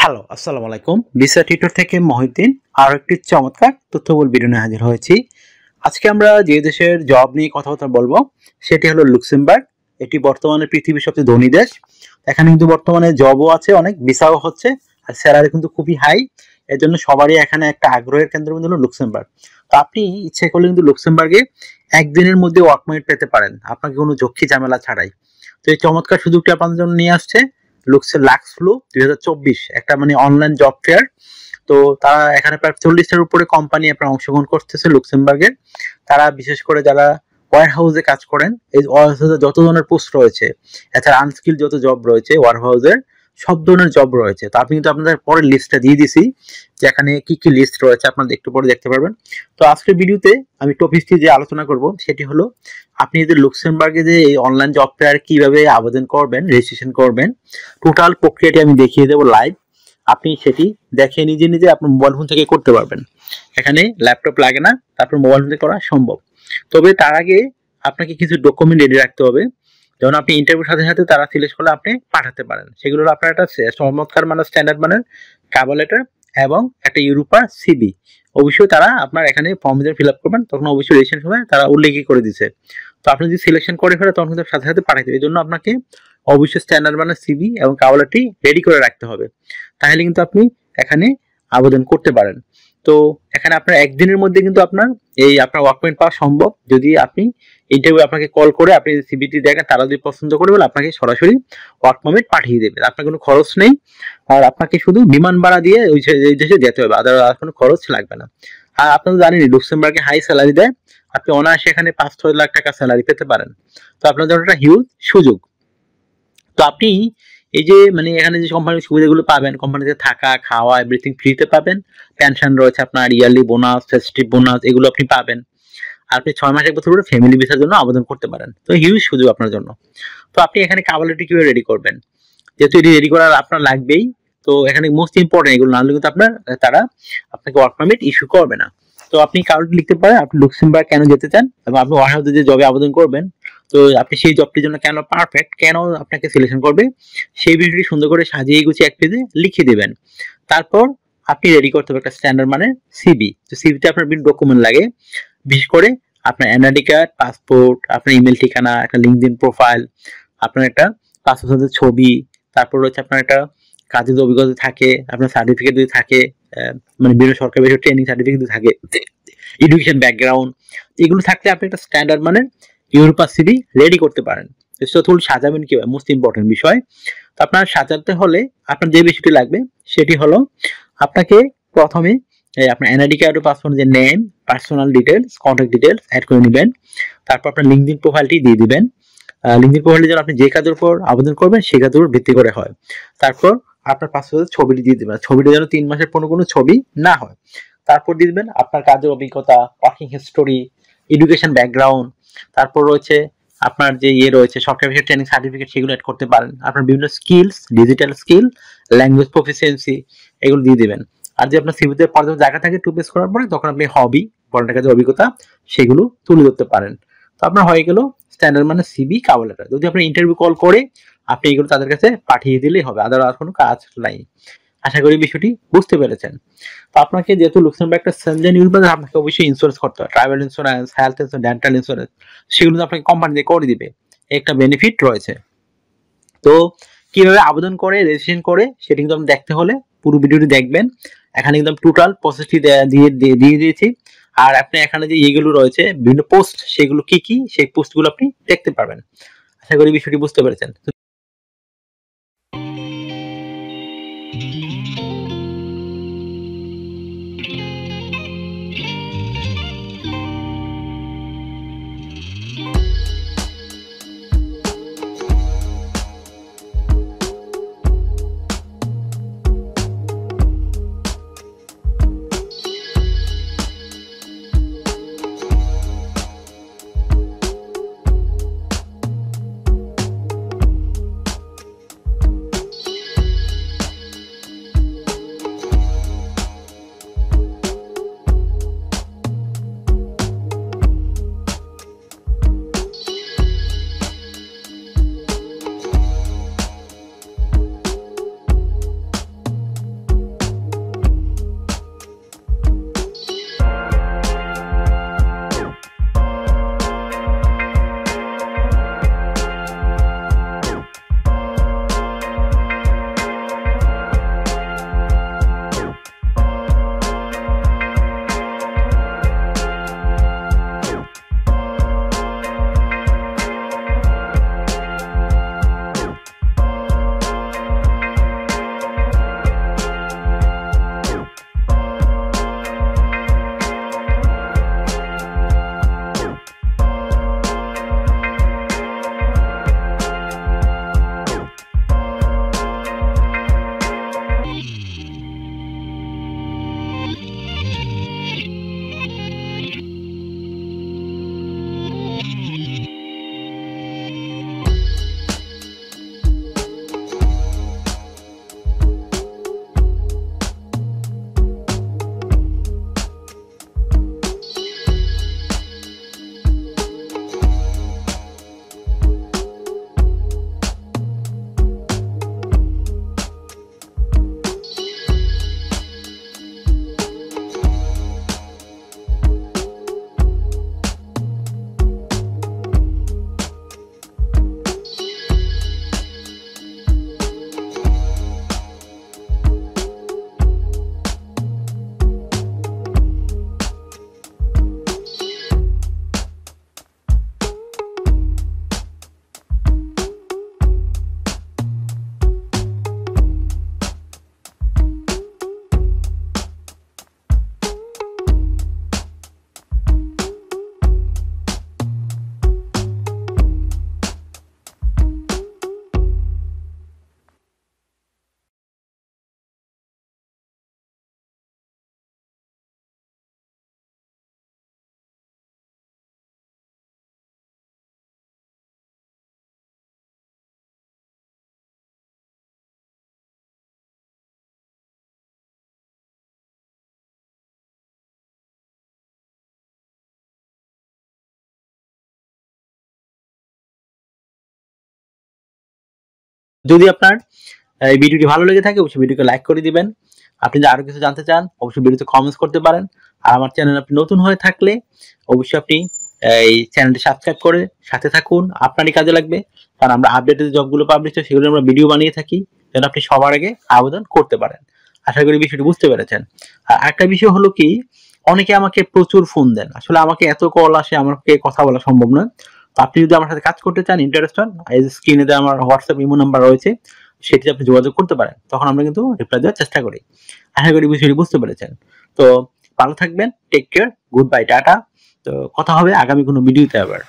Hello, আসসালামু আলাইকুম। Visa tutor থেকে মহিউদ্দিন আরো একটি চমৎকার তথ্যবহুল ভিডিও নিয়ে হাজির হয়েছি। আজকে আমরা যে দেশের জব নিয়ে কথাবার্তা বলবো সেটি হলো লুক্সেমবার্গ। এটি বর্তমানে পৃথিবীর সবচেয়ে ধনী দেশ। এখানে কিন্তু বর্তমানে জবও আছে, অনেক ভিসাও হচ্ছে, আর স্যালারি কিন্তু খুবই হাই। এর জন্য সবারই এখানে একটা আগ্রহের কেন্দ্রবিন্দু হলো লুক্সেমবার্গ। তো আপনি ইচ্ছে করলে কিন্তু লুক্সেমবার্গে একদিনের মধ্যে ওয়ার্ক পারমিট পেতে পারেন, আপনাকে কোনো ঝক্কি ঝামেলা ছাড়াই। তো এই চমৎকার সুযোগটি আপনাদের জন্য নিয়ে আসছে লাক্সফ্লু 2024, একটা মানে অনলাইন জব ফেয়ার। তো তারা এখানে প্রায় 40টার উপরে কোম্পানি আপনার অংশগ্রহণ করতেছে লুক্সেমবার্গের। তারা বিশেষ করে যারা ওয়ার হাউসে কাজ করেন, এই ওয়ার হাউসে যত ধরনের পোস্ট রয়েছে, এছাড়া আনস্কিল যত জব রয়েছে ওয়ার হাউসের, সব ধরনের জব রয়েছে। তো আপনি কিন্তু আপনাদের পরে লিস্টটা দিয়ে দিছি যে এখানে কি কি লিস্ট রয়েছে, আপনারা একটু পরে দেখতে পারবেন। তো আজকের ভিডিওতে আমি টপিকটি যে আলোচনা করব সেটি হলো আপনি যদি লুক্সেমবার্গে যে এই অনলাইন জব ফেয়ার কিভাবে আবেদন করবেন, রেজিস্ট্রেশন করবেন, টোটাল প্রক্রিয়াটি আমি দেখিয়ে দেবো লাইভ। আপনি সেটি দেখে নিজে নিজে আপনার মোবাইল ফোন থেকে করতে পারবেন। এখানে ল্যাপটপ লাগে না, তারপর মোবাইল ফোন থেকে করা সম্ভব। তবে তার আগে আপনাকে কিছু ডকুমেন্ট রেডি রাখতে হবে। যেমন আপনি ইন্টারভিউর সাথে সাথে তারা সিলেক্ট করলে আপনি পাঠাতে পারেন। সেগুলো হলো আপনার একটা চমৎকার মানে স্ট্যান্ডার্ড মানের কভার লেটার এবং একটা ইউরোপার সিবি। অবশ্যই তারা আপনার এখানে ফর্ম ফিল আপ করবেন, তখন অবশ্যই রেজিস্ট্রেশন সময় তারা উল্লেখই করে দিচ্ছে। তো আপনি যদি সিলেকশন করে ফেলে তখন কিন্তু সাথে সাথে পাঠাতে হবে। এই জন্য আপনাকে অবশ্যই স্ট্যান্ডার্ড মানের সিবি এবং কভার লেটারটি রেডি করে রাখতে হবে, তাহলে কিন্তু আপনি এখানে আবেদন করতে পারেন। তো এখানে আপনার একদিনের মধ্যে কিন্তু আপনার আপনার ওয়ার্ক পারমিট পাওয়া সম্ভব, যদি আপনি ইন্টারভিউ আপনাকে কল করে আপনি সিবিটি দেখেন, তারা যদি পছন্দ করে বলে আপনাকে সরাসরি ওয়ার্ক পারমিট পাঠিয়ে দেবে। আপনার কোনো খরচ নেই, আর আপনাকে শুধু বিমান ভাড়া দিয়ে ওই দেশে যেতে হবে, আর কোনো খরচ লাগবে না। আর আপনারা জানেন লুক্সেমবার্গে হাই স্যালারি দেয়, আপনি অনায়াসে এখানে 5-6 লাখ টাকা স্যালারি পেতে পারেন। তো আপনার জন্য একটা হিউজ সুযোগ। তো আপনি এই যে মানে এখানে যে কোম্পানির সুবিধাগুলো পাবেন, কোম্পানিতে থাকা খাওয়া এভরিথিং ফ্রিতে পাবেন। পেনশন রয়েছে, আপনার ইয়ারলি বোনাস, ফেস্টিভ বোনাস, এগুলো আপনি পাবেন। আর আপনি 6 মাস 1 বছর করে ফ্যামিলি ভিসার জন্য আবেদন করতে পারেন। তো হিউজ সুযোগ আপনার জন্য। তো আপনি এখানে কভার লেটার কিভাবে রেডি করবেন, যেহেতু এটি রেডি করার আপনার লাগবেই। তো এখানে মোস্ট ইম্পর্টেন্ট, এগুলো না হলে কিন্তু তারা আপনাকে ওয়ার্ক পারমিট ইস্যু করবে না। তো আপনি কাগজ লিখতে পারেন আপনি লুক্সেমবার্গ কেন যেতে চান, এবং আপনি ওয়ার হাউসে যে জবে আবেদন করবেন, তো আপনি সেই জবটির জন্য কেন পারফেক্ট, কেন আপনাকে সিলেকশন করবে, সেই বিষয়টি সুন্দর করে সাজিয়ে গুছিয়ে এক পেজে লিখে দেবেন। তারপর আপনি রেডি করতে হবে একটা স্ট্যান্ডার্ড মানের সিবি। তো সিবিতে আপনার বিভিন্ন ডকুমেন্ট লাগে, বিশেষ করে আপনার এনআইডি কার্ড, পাসপোর্ট, আপনার ইমেল ঠিকানা, একটা লিঙ্কডইন প্রোফাইল, আপনার একটা পাসপোর্টের ছবি, তারপর হচ্ছে আপনার একটা কাজের অভিজ্ঞতা থাকে, আপনার সার্টিফিকেট যদি থাকে, মানে বিভিন্ন সরকারি বিষয় ট্রেনিং সার্টিফিকেট যদি থাকে, এডুকেশন ব্যাকগ্রাউন্ড, এগুলো থাকলে আপনি একটা স্ট্যান্ডার্ড মানের ইউরোপার সিভি রেডি করতে পারেন। চতুর্থ সাজাবেন কিভাবে, মোস্ট ইম্পর্টেন্ট বিষয়। তো আপনার সাজাতে হলে আপনার যে বিষয়টি লাগবে সেটি হলো আপনাকে প্রথমে আপনার এনআইডি কার্ড ও পাসপোর্টের যে name, personal details, contact details add করে নেবেন। তারপর আপনার লিঙ্কডইন প্রোফাইলটি দিয়ে দিবেন। লিঙ্কডইন প্রোফাইলের জন্য আপনি যে কাজের উপর আবেদন করবেন সেই কাজের উপর ভিত্তি করে হয়। তারপর আপনার পাসপোর্টের ছবিটি দিয়ে দিবেন, ছবিটা যেন 3 মাসের কোনো ছবি না হয়। তারপর দিয়ে দিবেন আপনার কাজের অভিজ্ঞতা, ওয়ার্কিং হিস্টোরি, এডুকেশন ব্যাকগ্রাউন্ড, তারপর রয়েছে আপনার যে রয়েছে সরকারি বিষয় ট্রেনিং সার্টিফিকেট, সেগুলো অ্যাড করতে পারেন। আপনার বিভিন্ন skills, digital skill, language proficiency, এগুলো দিয়ে দিবেন। আর যে আপনার সিভিতে পর্যাপ্ত জায়গা থাকে 2 পেজ করার পরে, তখন আপনি হবি, পড়ার কাজের অভিজ্ঞতা, সেগুলো তুলে ধরতে পারেন। তো আপনার হয়ে গেল স্ট্যান্ডার্ড মানে সিবি কভার লেটার। যদি আপনি ইন্টারভিউ কল করে আপনি এগুলো তাদের কাছে পাঠিয়ে দিলেই হবে, আর কোনো কাজ নাই। আশা করি বিষয়টি বুঝতে পেরেছেন। তো আপনাকে যেহেতু লুক্সেমবার্গ একটা সেনজেন ইউরোপ, আপনাকে অবশ্যই ইন্স্যুরেন্স করতে হয়, travel insurance, health insurance, dental insurance, সেগুলো আপনাকে কোম্পানি দিয়ে করে দিবে, একটা বেনিফিট রয়েছে। তো কিভাবে আবেদন করে রেজিস্ট্রেশন করে সেটা কিন্তু আপনি দেখতে হলে পুরো ভিডিওটি দেখবেন। এখানে একদম টোটাল প্রসেসটি দিয়ে দিয়েছি। আর আপনি এখানে যে এগুলো রয়েছে বিভিন্ন পোস্ট, সেগুলো কি কি, সেই পোস্টগুলো আপনি দেখতে পারবেন। আশা করি বিষয়টি বুঝতে পেরেছেন। যদি আপনার এই ভিডিওটি ভালো লেগে থাকে অবশ্যই ভিডিওকে লাইক করে দিবেন। আপনি যদি আরো কিছু জানতে চান অবশ্যই ভিডিওতে কমেন্টস করতে পারেন। আর আমার চ্যানেল আপনি নতুন হয়ে থাকলে অবশ্যই আপনি এই চ্যানেলটি সাবস্ক্রাইব করে সাথে থাকুন, আপনারই কাজে লাগবে। কারণ আমরা আপডেটেড জবগুলো পাবলিশ হয় সেগুলো আমরা ভিডিও বানিয়ে থাকি, যেন আপনি সবার আগে আবেদন করতে পারেন। আশা করি বিষয়টি বুঝতে পেরেছেন। আর একটা বিষয় হলো কি, অনেকে আমাকে প্রচুর ফোন দেন, আসলে আমাকে এত কল আসে আমাকে কথা বলা সম্ভব নয়। তো আপনি যদি আমার সাথে কাজ করতে চান, ইন্টারেস্ট হন, এই স্ক্রিনে দেওয়া আমার হোয়াটসঅ্যাপ ইমো নাম্বার রয়েছে, সেটিতে আপনি যোগাযোগ করতে পারেন, তখন আমরা কিন্তু রিপ্লাই দেওয়ার চেষ্টা করি। আশা করি বিষয়টি বুঝতে পেরেছেন। তো ভালো থাকবেন, টেক কেয়ার, গুড বাই, টাটা। তো কথা হবে আগামী কোনো ভিডিওতে আবার।